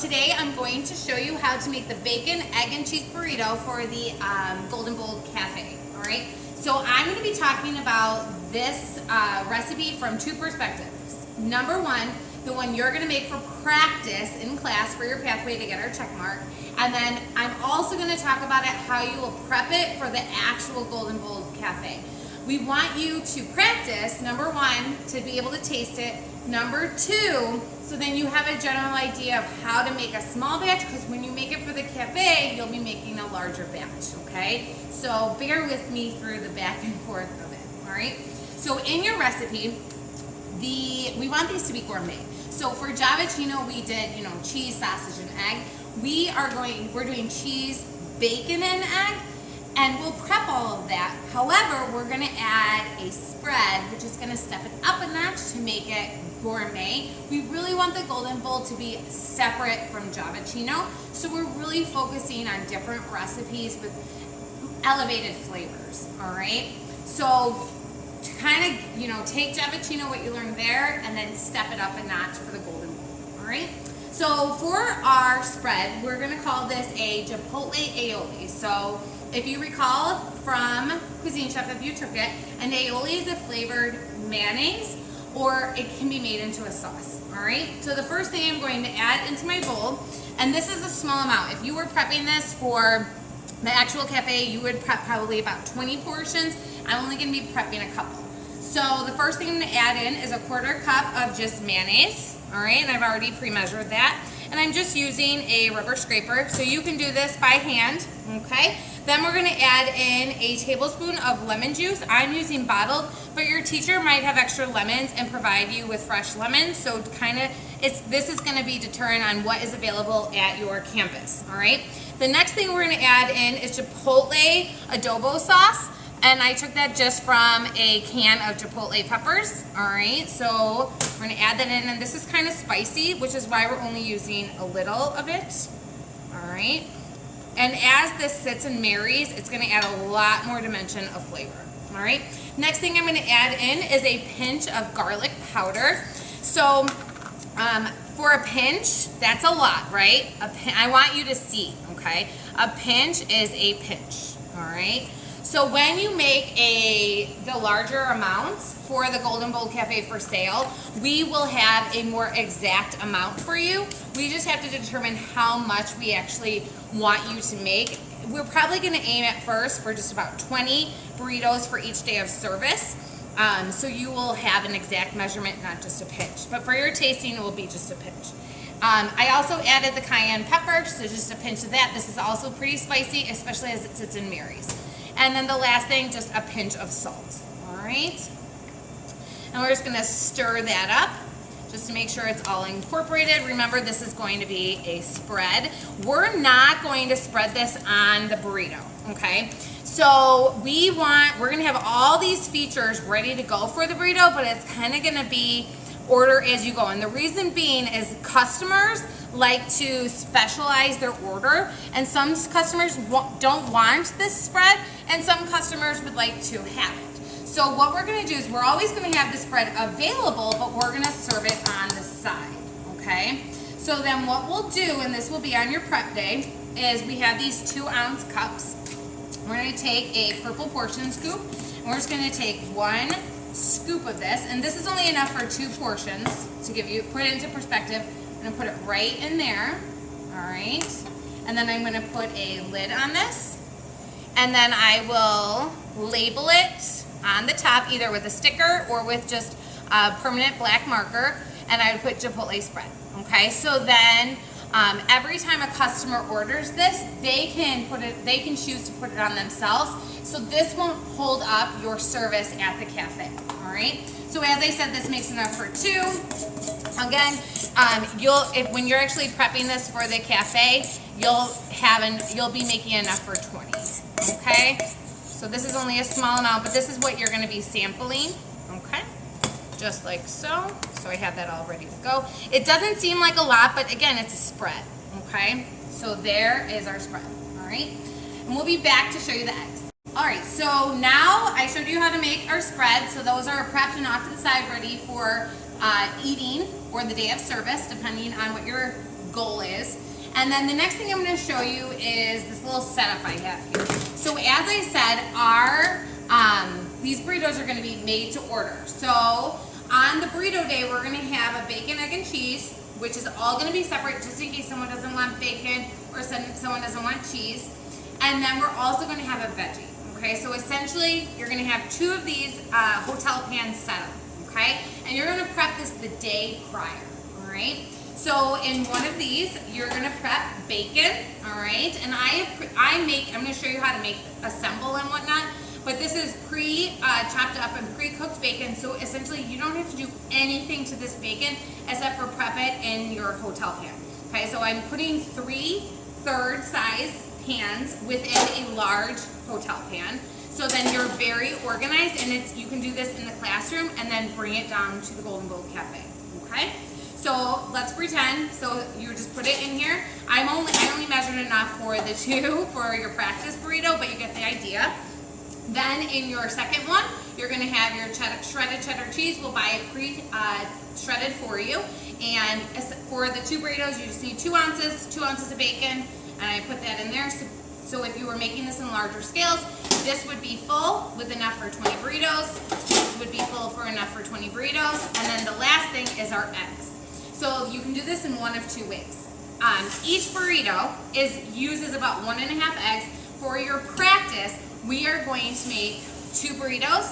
Today I'm going to show you how to make the bacon, egg, and cheese burrito for the Golden Bowl Cafe. All right. So I'm going to be talking about this recipe from two perspectives. Number one, the one you're going to make for practice in class for your pathway to get our check mark. And then I'm also going to talk about how you will prep it for the actual Golden Bowl Cafe. We want you to practice, number one, to be able to taste it. Number two, so then you have a general idea of how to make a small batch, because when you make it for the cafe, you'll be making a larger batch, okay? So bear with me through the back and forth of it, all right? So in your recipe, we want these to be gourmet. So for Javicino, we did, cheese, sausage, and egg. We're doing cheese, bacon, and egg. And we'll prep all of that. However, we're gonna add a spread, which is gonna step it up a notch to make it gourmet. We really want the Golden Bowl to be separate from Javicino. So we're really focusing on different recipes with elevated flavors, all right? So to kind of, take Javicino, what you learned there, and then step it up a notch for the Golden Bowl, all right? So for our spread, we're gonna call this a Chipotle aioli. So if you recall from Cuisine Chef, if you took it, an aioli is a flavored mayonnaise, or it can be made into a sauce, all right? So the first thing I'm going to add into my bowl, and this is a small amount. If you were prepping this for the actual cafe, you would prep probably about 20 portions. I'm only gonna be prepping a couple. So the first thing I'm gonna add in is a 1/4 cup of just mayonnaise, all right? And I've already pre-measured that. And I'm just using a rubber scraper, so you can do this by hand, okay? Then we're gonna add in a tablespoon of lemon juice. I'm using bottled, but your teacher might have extra lemons and provide you with fresh lemons. So this is gonna be determined on what is available at your campus, all right? The next thing we're gonna add in is Chipotle adobo sauce. And I took that just from a can of Chipotle peppers, all right? So we're gonna add that in, and this is kind of spicy, which is why we're only using a little of it, all right? And as this sits and marries, it's gonna add a lot more dimension of flavor, all right? Next thing I'm gonna add in is a pinch of garlic powder. So for a pinch, that's a lot, right? I want you to see, okay? A pinch is a pinch, all right? So when you make the larger amounts for the Golden Bowl Cafe for sale, we will have a more exact amount for you. We just have to determine how much we actually want you to make. We're probably gonna aim at first for just about 20 burritos for each day of service. So you will have an exact measurement, not just a pinch. But for your tasting, it will be just a pinch. I also added the cayenne pepper, so just a pinch of that. This is also pretty spicy, especially as it sits and marries. And then the last thing, just a pinch of salt, all right? And we're just gonna stir that up just to make sure it's all incorporated. Remember, this is going to be a spread. We're not going to spread this on the burrito, okay? So we're gonna have all these features ready to go for the burrito, but it's kind of gonna be order as you go. And the reason being is customers like to specialize their order, and some customers don't want this spread, and some customers would like to have it. So what we're gonna do is we're always gonna have the spread available, but we're gonna serve it on the side, okay? So then what we'll do, and this will be on your prep day, is we have these 2-ounce cups. We're gonna take a purple portion scoop, and we're just gonna take 1 scoop of this, and this is only enough for 2 portions to put it into perspective. I'm gonna put it right in there, all right? And then I'm gonna put a lid on this, and then I will label it on the top either with a sticker or with just a permanent black marker, and I would put Chipotle spread, okay? So then every time a customer orders this, they can choose to put it on themselves, so this won't hold up your service at the cafe, all right? So as I said, this makes enough for 2. Again, when you're actually prepping this for the cafe, you'll be making enough for 20, okay? So this is only a small amount, but this is what you're gonna be sampling, okay? Just like so. So I have that all ready to go. It doesn't seem like a lot, but again, it's a spread, okay? So there is our spread, all right? And we'll be back to show you the eggs. All right, so now I showed you how to make our spread. So those are prepped and off to the side, ready for eating or the day of service, depending on what your goal is. And then the next thing I'm going to show you is this little setup I have here. So as I said, our these burritos are going to be made to order. So on the burrito day, we're going to have a bacon, egg, and cheese, which is all going to be separate just in case someone doesn't want bacon or someone doesn't want cheese. And then we're also going to have a veggie. Okay, so essentially you're going to have 2 of these hotel pans set up. Okay, and you're going to prep this the day prior. All right. So in one of these, you're going to prep bacon. All right, and I'm going to show you how to assemble and whatnot. But this is chopped up and pre-cooked bacon, so essentially you don't have to do anything to this bacon except for prep it in your hotel pan. Okay, so I'm putting 3 third size pans within a large hotel pan. So then you're very organized, and you can do this in the classroom and then bring it down to the Golden Bowl Cafe. Okay, so let's pretend. So you just put it in here. I only measured enough for the 2 for your practice burrito, but you get the idea. Then in your second one, you're going to have your shredded cheddar cheese. We'll buy it pre-shredded for you. And for the 2 burritos, you just need 2 ounces of bacon, and I put that in there. So if you were making this in larger scales, this would be full with enough for 20 burritos. This would be full for enough for 20 burritos. And then the last thing is our eggs. So you can do this in one of 2 ways. Each burrito uses about 1.5 eggs. For your practice, we are going to make 2 burritos,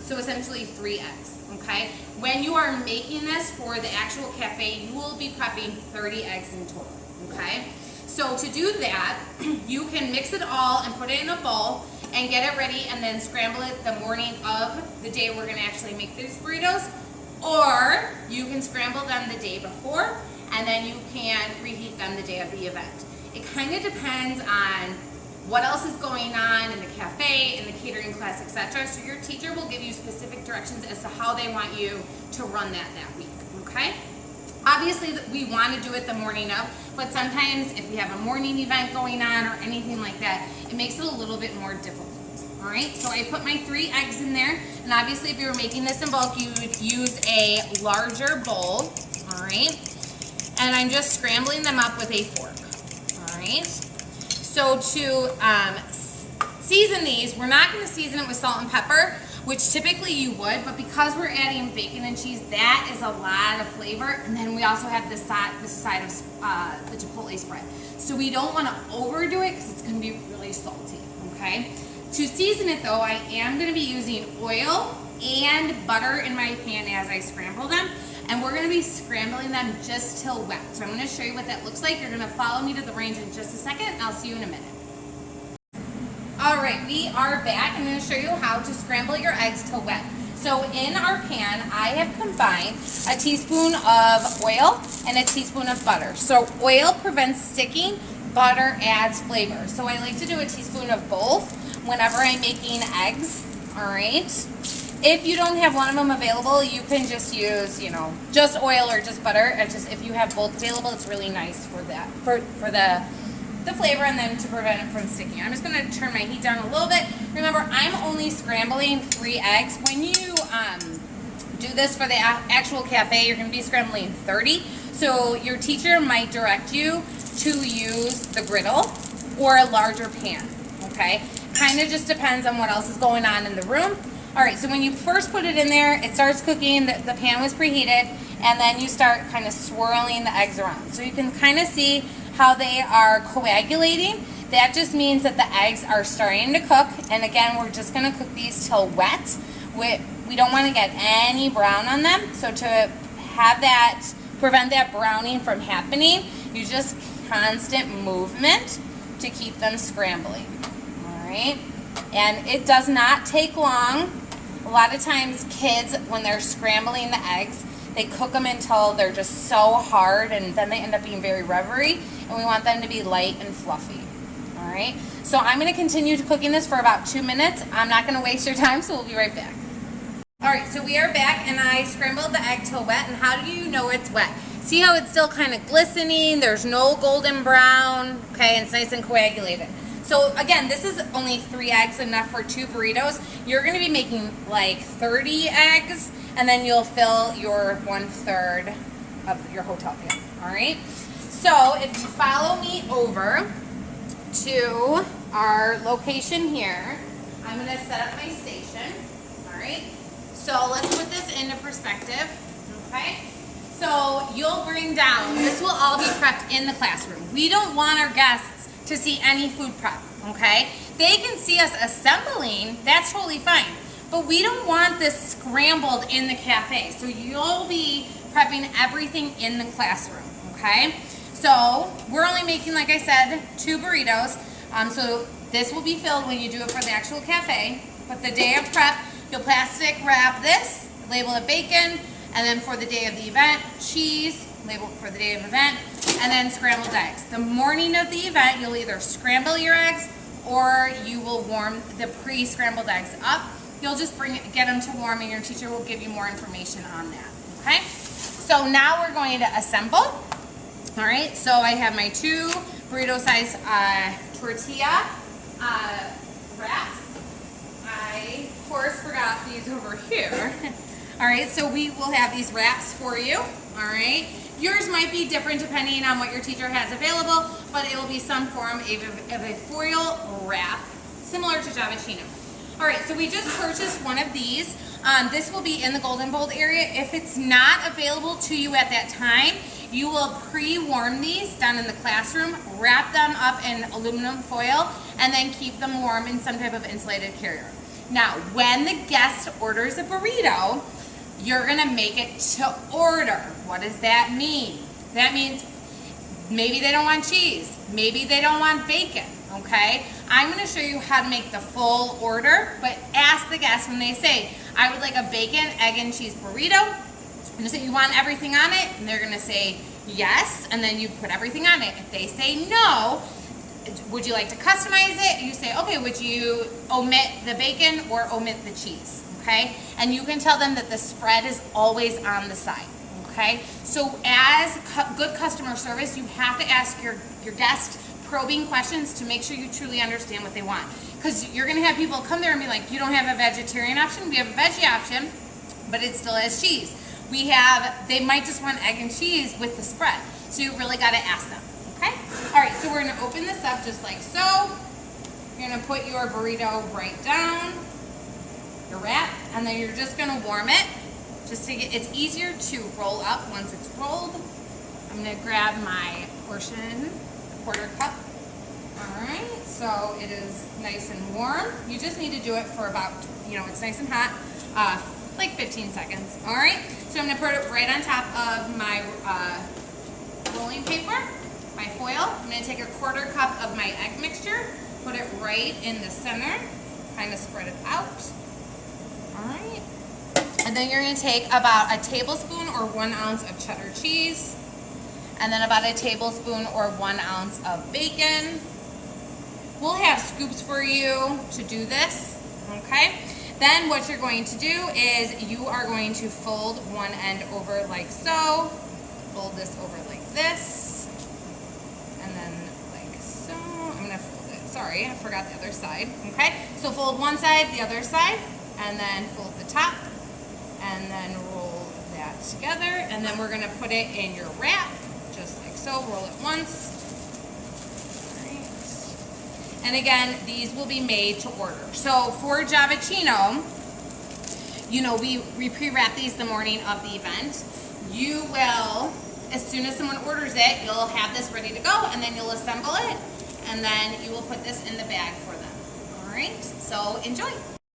so essentially 3 eggs, okay? When you are making this for the actual cafe, you will be prepping 30 eggs in total, okay? So to do that, you can mix it all and put it in a bowl and get it ready and then scramble it the morning of the day we're gonna actually make these burritos, or you can scramble them the day before and then you can reheat them the day of the event. It kind of depends on what else is going on in the cafe, in the catering class, etc. So your teacher will give you specific directions as to how they want you to run that week, okay? Obviously, we want to do it the morning of, but sometimes if we have a morning event going on or anything like that, it makes it a little bit more difficult, all right? So I put my 3 eggs in there, and obviously if you were making this in bulk, you would use a larger bowl, all right? And I'm just scrambling them up with a fork, all right? So to season these, we're not going to season it with salt and pepper, which typically you would, but because we're adding bacon and cheese, that is a lot of flavor. And then we also have this side of the chipotle spread. So we don't want to overdo it because it's going to be really salty, okay? To season it though, I am going to be using oil and butter in my pan as I scramble them. And we're going to be scrambling them just till wet. So I'm going to show you what that looks like. You're going to follow me to the range in just a second, and I'll see you in a minute. All right, we are back. I'm going to show you how to scramble your eggs till wet. So in our pan, I have combined a teaspoon of oil and a teaspoon of butter. So oil prevents sticking, butter adds flavor. So I like to do a teaspoon of both whenever I'm making eggs, all right? If you don't have one of them available, you can just use, just oil or just butter. It's just if you have both available, it's really nice for that, for the flavor and then to prevent it from sticking. I'm just going to turn my heat down a little bit. Remember, I'm only scrambling 3 eggs. When you do this for the actual cafe, you're going to be scrambling 30. So your teacher might direct you to use the griddle or a larger pan, okay? Kind of just depends on what else is going on in the room. All right, so when you first put it in there, it starts cooking, the pan was preheated, and then you start kind of swirling the eggs around. So you can kind of see how they are coagulating. That just means that the eggs are starting to cook, and again, we're just gonna cook these till wet. We don't wanna get any brown on them, so to have that, prevent that browning from happening, you just constant movement to keep them scrambling, all right? And it does not take long. A lot of times kids, when they're scrambling the eggs, they cook them until they're just so hard and then they end up being very rubbery, and we want them to be light and fluffy. All right, so I'm going to continue cooking this for about 2 minutes. I'm not going to waste your time, so we'll be right back. All right, so we are back, and I scrambled the egg till wet. And how do you know it's wet? See how it's still kind of glistening? There's no golden brown, okay, and it's nice and coagulated. So again, this is only 3 eggs, enough for 2 burritos. You're going to be making like 30 eggs, and then you'll fill your 1/3 of your hotel pan. All right. So if you follow me over to our location here, I'm going to set up my station. All right. So let's put this into perspective. Okay. So you'll bring down, this will all be prepped in the classroom. We don't want our guests to see any food prep. Okay. They can see us assembling. That's totally fine. But we don't want this scrambled in the cafe. So you'll be prepping everything in the classroom. Okay. So we're only making, like I said, 2 burritos. So this will be filled when you do it for the actual cafe. But the day of prep, you'll plastic wrap this, label it bacon, and then for the day of the event, cheese, label it for the day of the event, and then scrambled eggs. The morning of the event, you'll either scramble your eggs or you will warm the pre-scrambled eggs up. You'll just get them to warm and your teacher will give you more information on that, okay? So now we're going to assemble. All right, so I have my 2 burrito size tortilla wraps. I, of course, forgot these over here. All right, so we will have these wraps for you. All right, yours might be different depending on what your teacher has available, but it will be some form of a foil wrap, similar to Javicino. All right, so we just purchased one of these. This will be in the Golden Bold area. If it's not available to you at that time, you will pre-warm these down in the classroom, wrap them up in aluminum foil, and then keep them warm in some type of insulated carrier. Now, when the guest orders a burrito, you're gonna make it to order. What does that mean? That means maybe they don't want cheese, maybe they don't want bacon, okay? I'm gonna show you how to make the full order, but ask the guests when they say, I would like a bacon, egg, and cheese burrito. And you say, you want everything on it? And they're gonna say yes, and then you put everything on it. If they say no, would you like to customize it? You say, okay, would you omit the bacon or omit the cheese, okay? And you can tell them that the spread is always on the side, okay? So as good customer service, you have to ask your guest probing questions to make sure you truly understand what they want. Because you're gonna have people come there and be like, you don't have a vegetarian option? We have a veggie option, but it still has cheese. They might just want egg and cheese with the spread. So you really gotta ask them, okay? All right, so we're gonna open this up just like so. You're gonna put your burrito right down, your wrap, and then you're just gonna warm it. Just to get, it's easier to roll up once it's rolled. I'm gonna grab my portion, 1/4 cup. All right, so it is nice and warm. You just need to do it for about, it's nice and hot, like 15 seconds, all right? So I'm gonna put it right on top of my rolling paper, my foil. I'm gonna take a 1/4 cup of my egg mixture, put it right in the center, kind of spread it out, all right? And then you're gonna take about a tablespoon or 1 ounce of cheddar cheese, and then about a tablespoon or 1 ounce of bacon. We'll have scoops for you to do this, okay? Then what you're going to do is you are going to fold one end over like so, fold this over like this, and then like so. I'm gonna fold it, sorry, I forgot the other side, okay? So fold one side, the other side, and then fold the top, and then roll that together, and then we're gonna put it in your wrap, just like so, roll it once. And again, these will be made to order. So for Javicino, we pre-wrap these the morning of the event. You will, as soon as someone orders it, you'll have this ready to go, and then you'll assemble it, and then you will put this in the bag for them. All right, so enjoy.